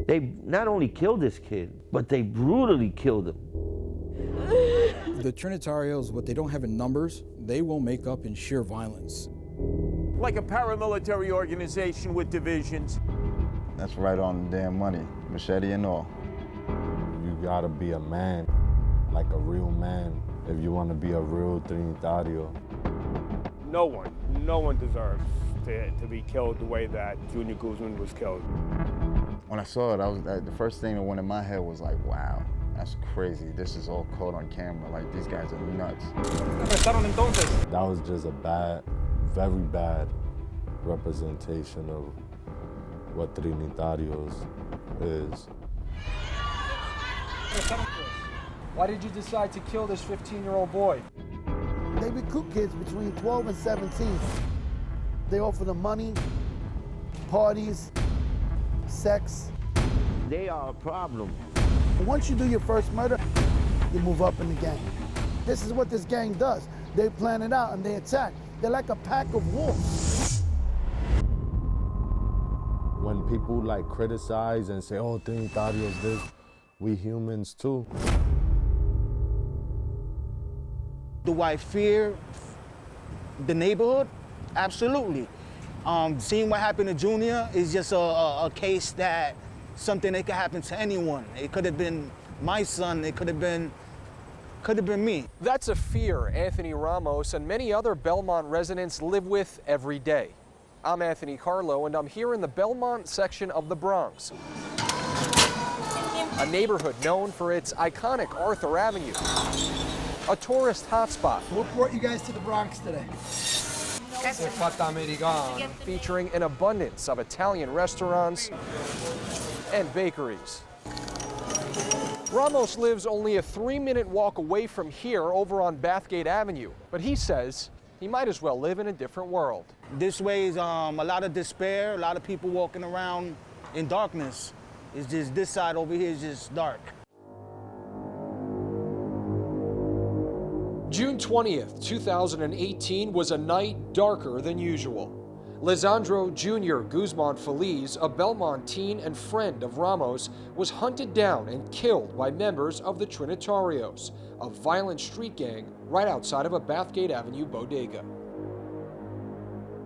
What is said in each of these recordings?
They not only killed this kid, but they brutally killed him. The Trinitarios, what they don't have in numbers, they will make up in sheer violence. Like a paramilitary organization with divisions. That's right on the damn money, machete and all. You gotta be a man, like a real man, if you want to be a real Trinitario. No one deserves to be killed the way that Junior Guzman was killed. When I saw it, the first thing that went in my head was like, wow, that's crazy. This is all caught on camera. Like, these guys are nuts. That was just a bad, very bad representation of what Trinitarios is. Why did you decide to kill this 15-year-old boy? They recruit kids between 12 and 17. They offer them money, parties, sex. They are a problem. Once you do your first murder, you move up in the gang. This is what this gang does. They plan it out and they attack. They're like a pack of wolves. When people like criticize and say, oh, Trinitarios this, we humans too. Do I fear the neighborhood? Absolutely. Seeing what happened to Junior is just a case that something that could happen to anyone. It could have been my son, it could have been me. That's a fear Anthony Ramos and many other Belmont residents live with every day. I'm Anthony Carlo, and I'm here in the Belmont section of the Bronx, a neighborhood known for its iconic Arthur Avenue, a tourist hotspot. What brought you guys to the Bronx today? Featuring an abundance of Italian restaurants and bakeries. Ramos lives only a 3-minute walk away from here over on Bathgate Avenue, but he says he might as well live in a different world. This way is a lot of despair, a lot of people walking around in darkness. It's just this side over here is just dark. June 20th, 2018 was a night darker than usual. Lisandro Jr. Guzman Feliz, a Belmont teen and friend of Ramos, was hunted down and killed by members of the Trinitarios, a violent street gang right outside of a Bathgate Avenue bodega.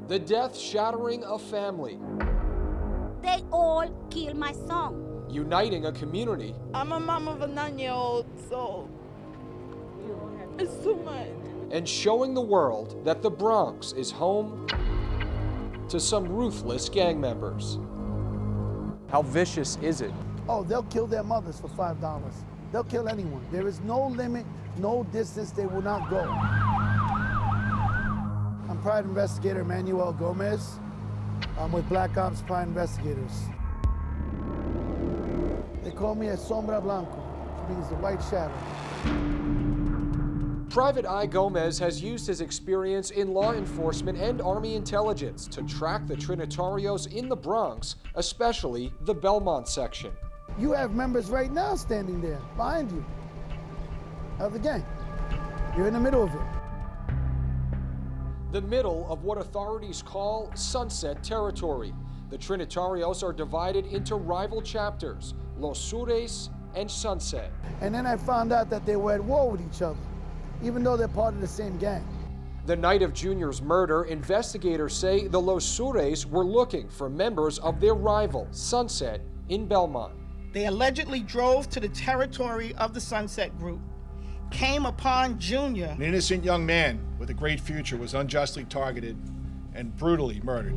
The death shattering a family. They all killed my son. Uniting a community. I'm a mom of a 9-year-old, so it's too much. And showing the world that the Bronx is home to some ruthless gang members. How vicious is it? Oh, they'll kill their mothers for $5. They'll kill anyone. There is no limit, no distance they will not go. I'm Private Investigator Manuel Gomez. I'm with Black Ops Private Investigators. They call me a Sombra Blanco, which means the white shadow. Private I. Gomez has used his experience in law enforcement and Army intelligence to track the Trinitarios in the Bronx, especially the Belmont section. You have members right now standing there, behind you, of the gang. You're in the middle of it. The middle of what authorities call sunset territory. The Trinitarios are divided into rival chapters, Los Sures and Sunset. And then I found out that they were at war with each other, even though they're part of the same gang. The night of Junior's murder, investigators say the Los Sures were looking for members of their rival, Sunset, in Belmont. They allegedly drove to the territory of the Sunset Group, came upon Junior. An innocent young man with a great future was unjustly targeted and brutally murdered.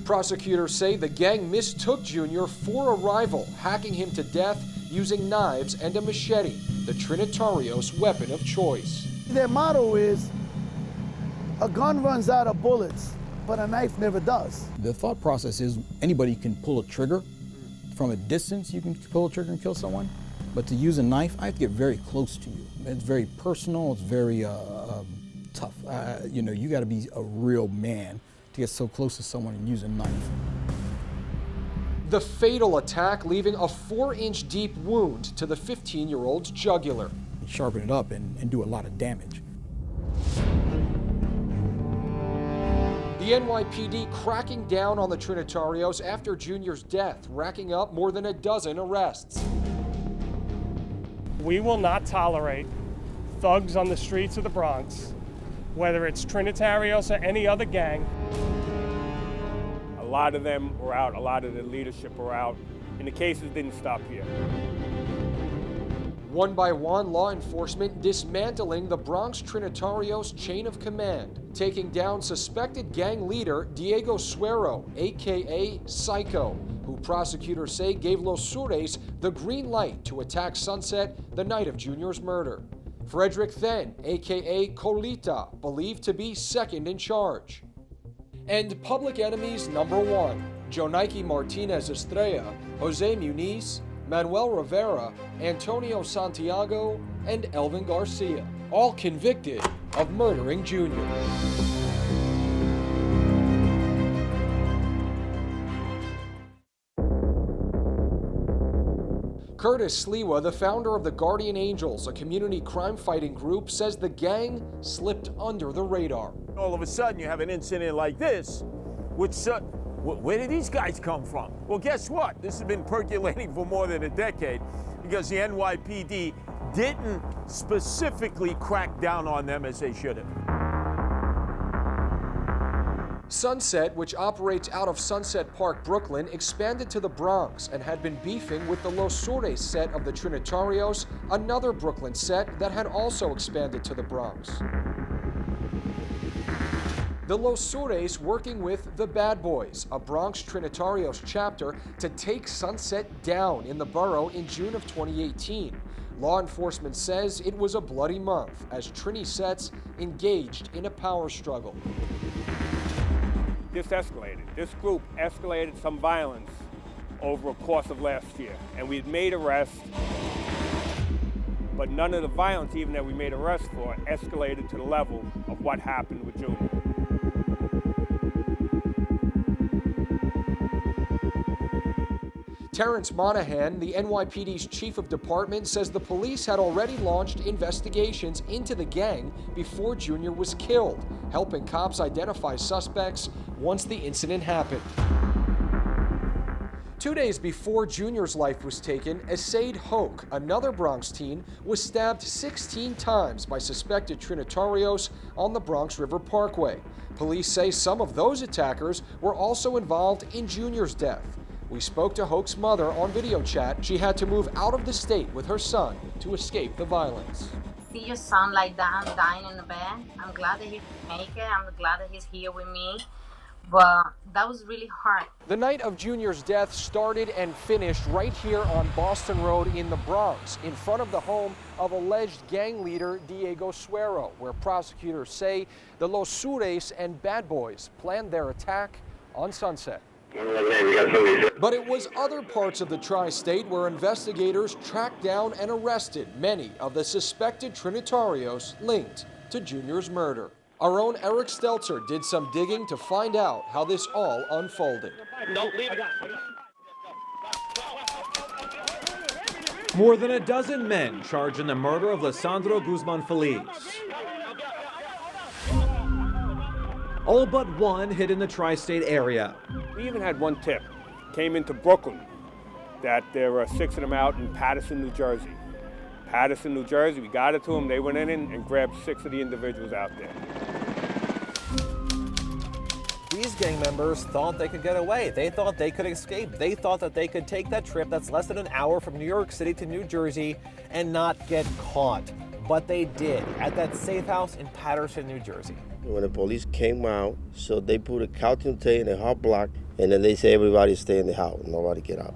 Prosecutors say the gang mistook Junior for a rival, hacking him to death using knives and a machete, the Trinitarios' weapon of choice. Their motto is, a gun runs out of bullets, but a knife never does. The thought process is anybody can pull a trigger. From a distance, you can pull a trigger and kill someone. But to use a knife, I have to get very close to you. It's very personal, it's very tough. You know, you gotta be a real man to get so close to someone and use a knife. The fatal attack leaving a 4-inch deep wound to the 15-year-old's jugular. Sharpen it up and do a lot of damage. The The NYPD cracking down on the Trinitarios after Junior's death, racking up more than a dozen arrests. We will not tolerate thugs on the streets of the Bronx, whether it's Trinitarios or any other gang. A lot of them were out, a lot of the leadership were out, and the cases didn't stop here. One by one, law enforcement dismantling the Bronx Trinitarios chain of command, taking down suspected gang leader Diego Suero, aka Psycho, who prosecutors say gave Los Sures the green light to attack Sunset the night of Junior's murder. Frederick Then, aka Colita, believed to be second in charge. And public enemies number one, Jonaiki Martinez Estrella, Jose Muniz, Manuel Rivera, Antonio Santiago, and Elvin Garcia, all convicted of murdering Junior. Curtis Sliwa, the founder of the Guardian Angels, a community crime-fighting group, says the gang slipped under the radar. All of a sudden, you have an incident like this, which, where did these guys come from? Well, guess what? This has been percolating for more than a decade because the NYPD didn't specifically crack down on them as they should have. Sunset, which operates out of Sunset Park, Brooklyn, expanded to the Bronx and had been beefing with the Los Sures set of the Trinitarios, another Brooklyn set that had also expanded to the Bronx. The Los Sures working with the Bad Boys, a Bronx Trinitarios chapter, to take Sunset down in the borough in June of 2018. Law enforcement says it was a bloody month as Trini sets engaged in a power struggle. This escalated. This group escalated some violence over a course of last year. And we'd made arrests, but none of the violence even that we made arrests for escalated to the level of what happened with Junior. Terrence Monahan, the NYPD's chief of department, says the police had already launched investigations into the gang before Junior was killed, helping cops identify suspects once the incident happened. 2 days before Junior's life was taken, Esaid Hoke, another Bronx teen, was stabbed 16 times by suspected Trinitarios on the Bronx River Parkway. Police say some of those attackers were also involved in Junior's death. We spoke to Hoke's mother on video chat. She had to move out of the state with her son to escape the violence. See your son like that and dying in the bed. I'm glad that he made it. I'm glad that he's here with me. But that was really hard. The night of Junior's death started and finished right here on Boston Road in the Bronx, in front of the home of alleged gang leader Diego Suero, where prosecutors say the Los Sures and Bad Boys planned their attack on Sunset. But it was other parts of the tri-state where investigators tracked down and arrested many of the suspected Trinitarios linked to Junior's murder. Our own Eric Stelzer did some digging to find out how this all unfolded. More than a dozen men charged in the murder of Lisandro Guzman Feliz. All but one hit in the tri-state area. We even had one tip, came into Brooklyn, that there were 6 of them out in Paterson, New Jersey. Paterson, New Jersey, we got it to them, they went in and grabbed 6 of the individuals out there. These gang members thought they could get away. They thought they could escape. They thought that they could take that trip that's less than an hour from New York City to New Jersey and not get caught. But they did, at that safe house in Paterson, New Jersey. When the police came out, so they put a counting tape in a hot block, and then they say everybody stay in the house, nobody get out.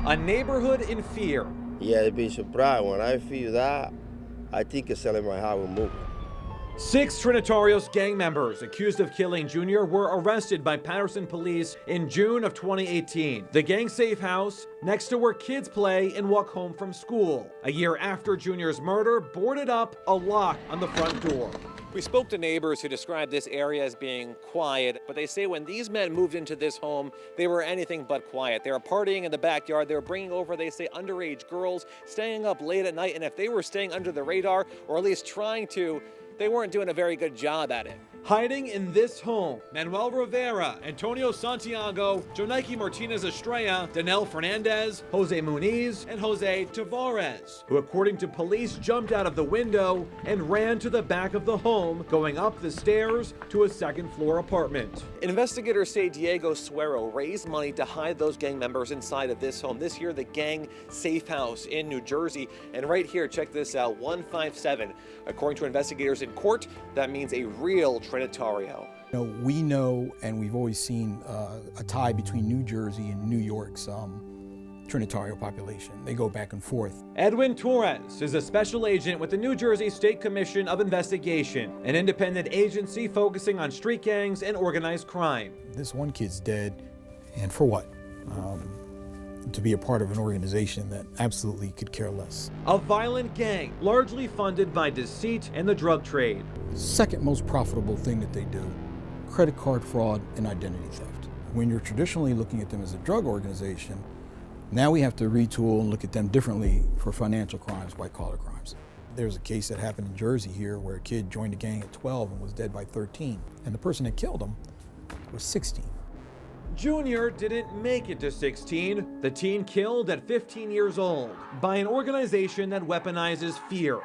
A neighborhood in fear. Yeah, they'd be surprised. When I feel that, I think it's selling my house and moving. 6 Trinitarios gang members accused of killing Junior were arrested by Paterson police in June of 2018. The gang safe house, next to where kids play and walk home from school. A year after Junior's murder, boarded up, a lock on the front door. We spoke to neighbors who described this area as being quiet, but they say when these men moved into this home, they were anything but quiet. They were partying in the backyard. They were bringing over, they say, underage girls, staying up late at night, and if they were staying under the radar, or at least trying to, they weren't doing a very good job at it. Hiding in this home, Manuel Rivera, Antonio Santiago, Jonaiki Martinez Estrella, Danel Fernandez, Jose Muniz, and Jose Tavares, who according to police jumped out of the window and ran to the back of the home, going up the stairs to a second-floor apartment. Investigators say Diego Suero raised money to hide those gang members inside of this home. This year, the gang safe house in New Jersey. And right here, check this out, 157. According to investigators in court, that means a real Trinitario. You know, we know, and we've always seen a tie between New Jersey and New York's Trinitario population. They go back and forth. Edwin Torres is a special agent with the New Jersey State Commission of Investigation, an independent agency focusing on street gangs and organized crime. This one kid's dead, and for what? To be a part of an organization that absolutely could care less. A violent gang, largely funded by deceit and the drug trade. Second most profitable thing that they do, credit card fraud and identity theft. When you're traditionally looking at them as a drug organization, now we have to retool and look at them differently for financial crimes, white-collar crimes. There's a case that happened in Jersey here where a kid joined a gang at 12 and was dead by 13, and the person that killed him was 16. Junior didn't make it to 16. The teen killed at 15 years old by an organization that weaponizes fear.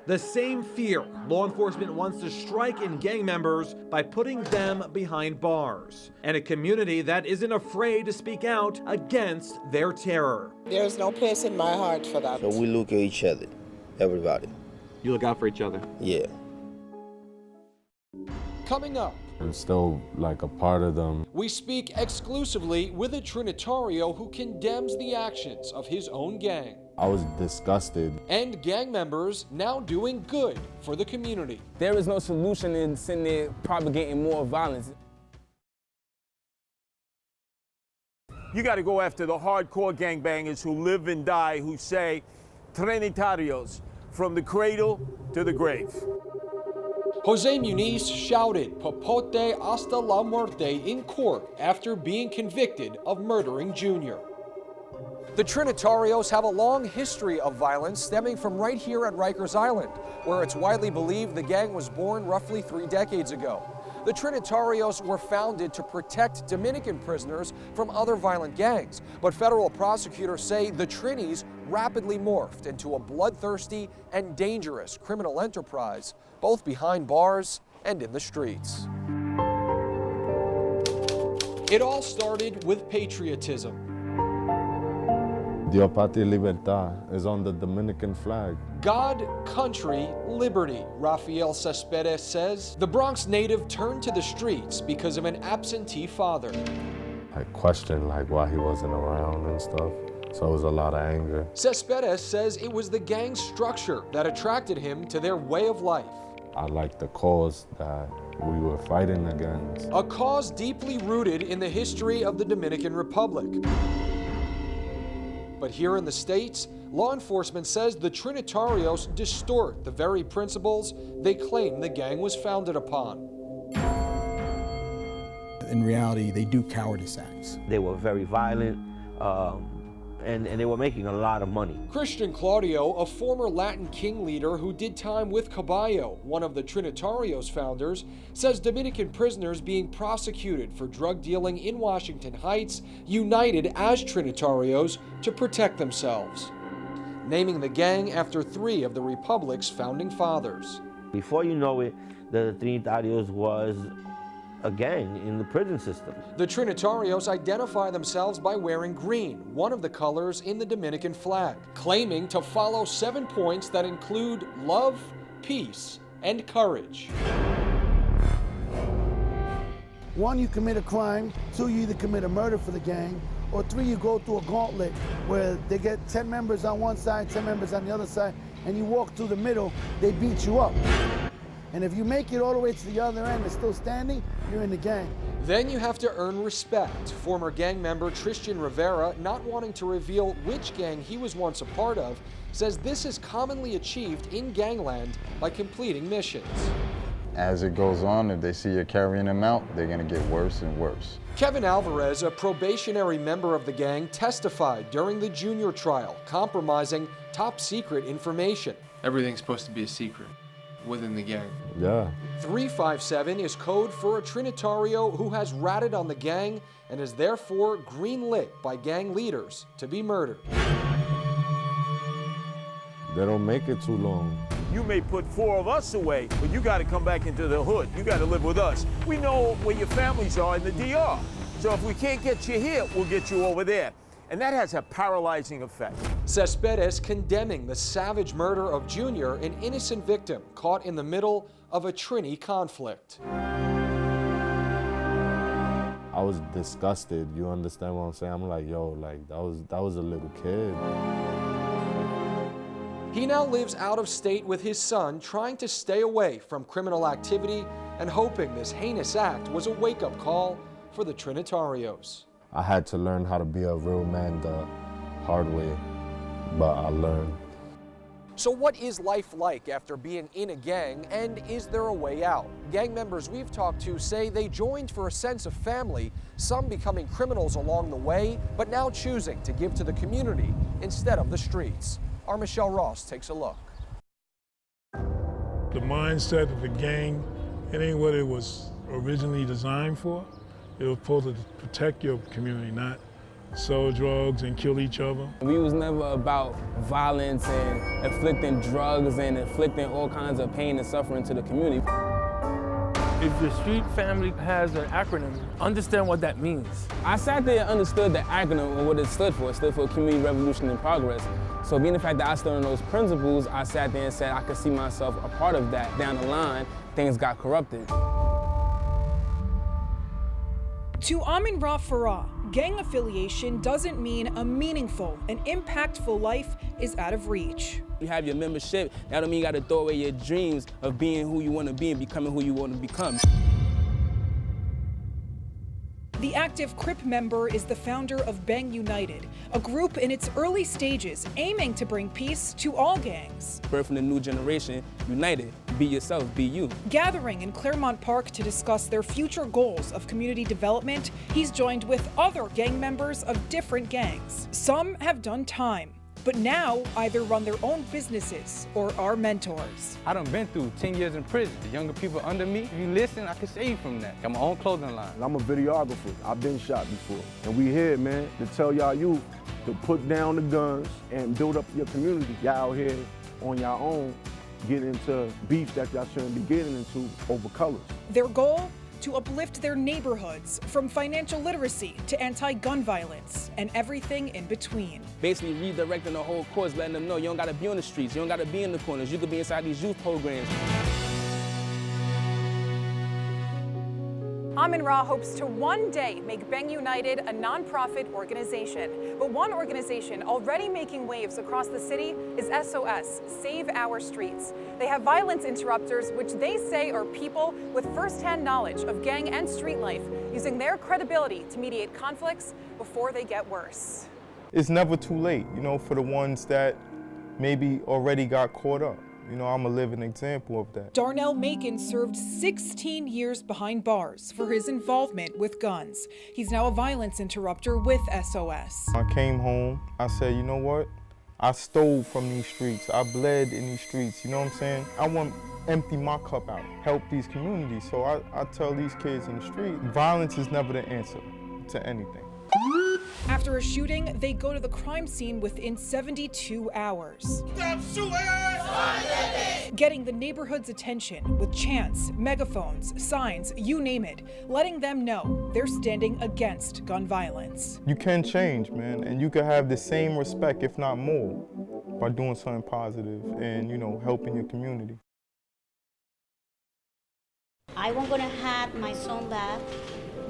The same fear law enforcement wants to strike in gang members by putting them behind bars. And a community that isn't afraid to speak out against their terror. There's no place in my heart for that. So we look at each other, everybody. You look out for each other? Yeah. Coming up, I'm still like a part of them. we speak exclusively with a Trinitario who condemns the actions of his own gang. I was disgusted. And gang members now doing good for the community. There is no solution in sitting there propagating more violence. You got to go after the hardcore gangbangers who live and die, who say Trinitarios from the cradle to the grave. Jose Muniz shouted "Popote hasta la muerte" in court after being convicted of murdering Junior. The Trinitarios have a long history of violence stemming from right here at Rikers Island, where it's widely believed the gang was born roughly 3 decades ago. The Trinitarios were founded to protect Dominican prisoners from other violent gangs, but federal prosecutors say the Trinis rapidly morphed into a bloodthirsty and dangerous criminal enterprise, both behind bars and in the streets. It all started with patriotism. Dios, Patria, Libertad is on the Dominican flag. God, country, liberty, Rafael Cespedes says. The Bronx native turned to the streets because of an absentee father. I questioned like why he wasn't around and stuff. So it was a lot of anger. Cespedes says it was the gang structure that attracted him to their way of life. I liked the cause that we were fighting against. A cause deeply rooted in the history of the Dominican Republic. But here in the States, law enforcement says the Trinitarios distort the very principles they claim the gang was founded upon. In reality, they do cowardice acts. They were very violent, and they were making a lot of money. Christian Claudio, a former Latin King leader who did time with Caballo, one of the Trinitarios founders, says Dominican prisoners being prosecuted for drug dealing in Washington Heights united as Trinitarios to protect themselves, naming the gang after 3 of the Republic's founding fathers. Before you know it, the Trinitarios was a gang in the prison system. The Trinitarios identify themselves by wearing green, one of the colors in the Dominican flag, claiming to follow 7 points that include love, peace, and courage. 1, you commit a crime. 2, you either commit a murder for the gang, or 3, you go through a gauntlet where they get 10 members on one side, 10 members on the other side, and you walk through the middle, they beat you up. And if you make it all the way to the other end and still standing, you're in the gang. Then you have to earn respect. Former gang member Tristan Rivera, not wanting to reveal which gang he was once a part of, says this is commonly achieved in gangland by completing missions. As it goes on, if they see you're carrying them out, they're gonna get worse and worse. Kevin Alvarez, a probationary member of the gang, testified during the Junior trial, compromising top secret information. Everything's supposed to be a secret. within the gang. Yeah. 357 is code for a Trinitario who has ratted on the gang and is therefore greenlit by gang leaders to be murdered. They don't make it too long. You may put 4 of us away, but you got to come back into the hood. You got to live with us. We know where your families are in the DR. So if we can't get you here, we'll get you over there. And that has a paralyzing effect. Cespedes condemning the savage murder of Junior, an innocent victim caught in the middle of a Trini conflict. I was disgusted. You understand what I'm saying? I'm like, yo, like that was a little kid. He now lives out of state with his son, trying to stay away from criminal activity and hoping this heinous act was a wake-up call for the Trinitarios. I had to learn how to be a real man the hard way, but I learned. So what is life like after being in a gang, and is there a way out? Gang members we've talked to say they joined for a sense of family, some becoming criminals along the way, but now choosing to give to the community instead of the streets. Our Michelle Ross takes a look. The mindset of the gang, it ain't what it was originally designed for. It was supposed to protect your community, not sell drugs and kill each other. We was never about violence and inflicting drugs and inflicting all kinds of pain and suffering to the community. If the street family has an acronym, understand what that means. I sat there and understood the acronym and what it stood for. It stood for Community Revolution and Progress. So being the fact that I stood on those principles, I sat there and said I could see myself a part of that. Down the line, things got corrupted. To Amin-Ra Farah, gang affiliation doesn't mean a meaningful and impactful life is out of reach. You have your membership, that don't mean you gotta throw away your dreams of being who you wanna be and becoming who you wanna become. The active Crip member is the founder of Bang United, a group in its early stages aiming to bring peace to all gangs. Birthing the new generation, united, be yourself, be you. Gathering in Claremont Park to discuss their future goals of community development, he's joined with other gang members of different gangs. Some have done time, but now either run their own businesses or are mentors. I done been through 10 years in prison. The younger people under me, if you listen, I can save you from that. Got my own clothing line. I'm a videographer. I've been shot before. And we here, man, to tell y'all youth to put down the guns and build up your community. Y'all out here on your own, get into beef that y'all shouldn't be getting into over colors. Their goal? To uplift their neighborhoods from financial literacy to anti-gun violence and everything in between. Basically redirecting the whole course, letting them know you don't gotta be on the streets, you don't gotta be in the corners, you could be inside these youth programs. Amin-Ra hopes to one day make Bang United a nonprofit organization. But one organization already making waves across the city is SOS, Save Our Streets. They have violence interrupters, which they say are people with firsthand knowledge of gang and street life, using their credibility to mediate conflicts before they get worse. It's never too late, you know, for the ones that maybe already got caught up. You know, I'm a living example of that. Darnell Macon served 16 years behind bars for his involvement with guns. He's now a violence interrupter with SOS. I came home, I said, you know what? I stole from these streets. I bled in these streets, you know what I'm saying? I want to empty my cup out, help these communities. So I tell these kids in the street, violence is never the answer to anything. After a shooting, they go to the crime scene within 72 hours. Getting the neighborhood's attention with chants, megaphones, signs, you name it, letting them know they're standing against gun violence. You can change, man, and you can have the same respect, if not more, by doing something positive and, you know, helping your community. I was gonna have my son back,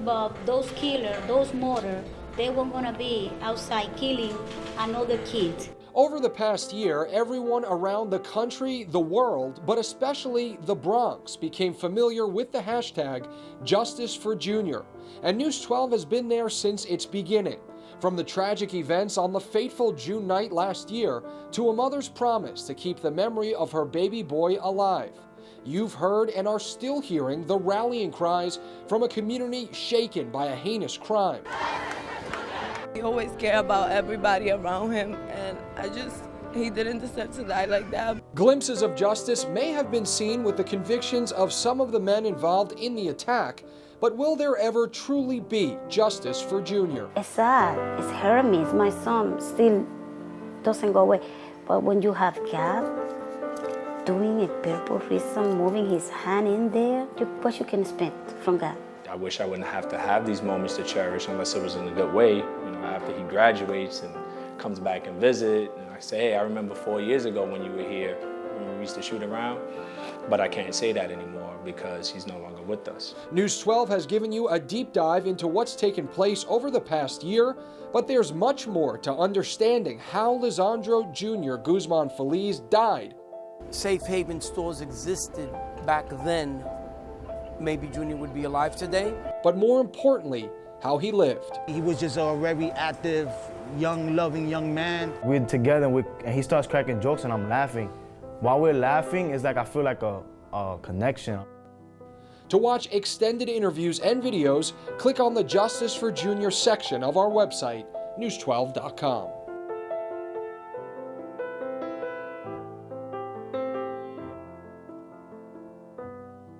but those killers, those murderers, they weren't gonna be outside killing another kid. Over the past year, everyone around the country, the world, but especially the Bronx became familiar with the hashtag Justice for Junior. And News 12 has been there since its beginning. From the tragic events on the fateful June night last year to a mother's promise to keep the memory of her baby boy alive. You've heard and are still hearing the rallying cries from a community shaken by a heinous crime. He always cared about everybody around him, and I just He didn't deserve to die like that. Glimpses of justice may have been seen with the convictions of some of the men involved in the attack, but will there ever truly be justice for Junior? It's sad. It's hurt me. It's my son. Still doesn't go away. But when you have God doing a purple reason, moving his hand in there, what you can expect from God? I wish I wouldn't have to have these moments to cherish unless it was in a good way. You know, after he graduates and comes back and visit, and I say, hey, I remember 4 years ago when you were here, when we used to shoot around, but I can't say that anymore because he's no longer with us. News 12 has given you a deep dive into what's taken place over the past year, but there's much more to understanding how Lisandro Jr. Guzman Feliz died. Safe haven stores existed back then. Maybe Junior would be alive today. But more importantly, how he lived. He was just a very active, young, loving young man. We're together and he starts cracking jokes and I'm laughing. While we're laughing, it's like I feel like a connection. To watch extended interviews and videos, click on the Justice for Junior section of our website, news12.com.